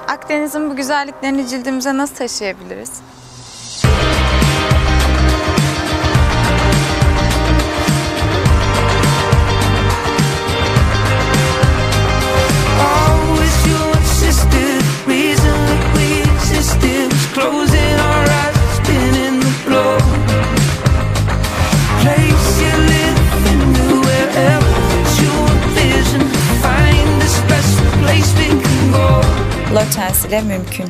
Akdeniz'in bu güzelliklerini cildimize nasıl taşıyabiliriz? Lotens ile mümkün.